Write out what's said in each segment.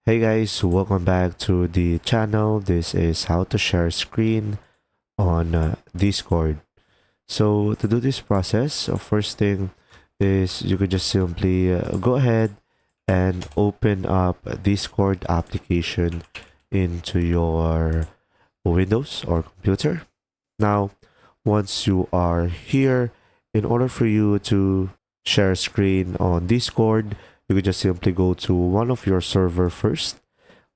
Hey guys, welcome back to the channel. This is how to share screen on Discord. So to do this process, first thing is you could just simply go ahead and open up a Discord application into your Windows or computer. Now, once you are here, in order for you to share screen on Discord, you could just simply go to one of your server first.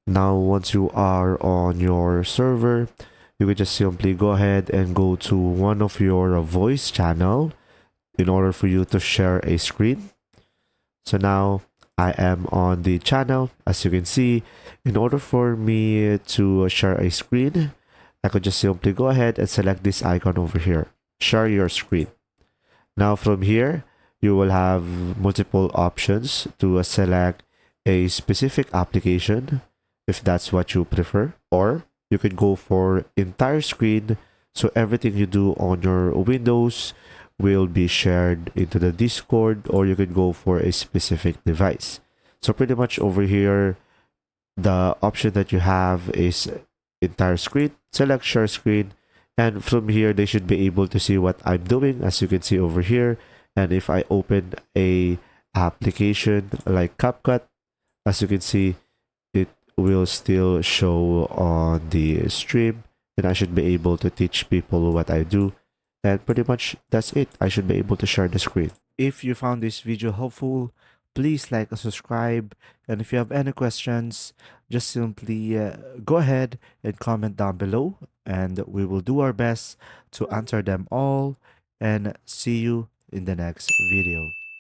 Now, once you are on your server, you could just simply go ahead and go to one of your voice channel in order for you to share a screen. So now I am on the channel. As you can see, in order for me to share a screen, I could just simply go ahead and select this icon over here, share your screen. Now from here, you will have multiple options to select a specific application if that's what you prefer, or you could go for entire screen, so everything you do on your Windows will be shared into the Discord, or you could go for a specific device. So pretty much over here, the option that you have is entire screen, select share screen, and from here they should be able to see what I'm doing, as you can see over here. And if I open a application like CapCut, as you can see, it will still show on the stream, and I should be able to teach people what I do. And pretty much that's it. I should be able to share the screen. If you found this video helpful, please like and subscribe. And if you have any questions, just simply go ahead and comment down below, and we will do our best to answer them all. And see you in the next video.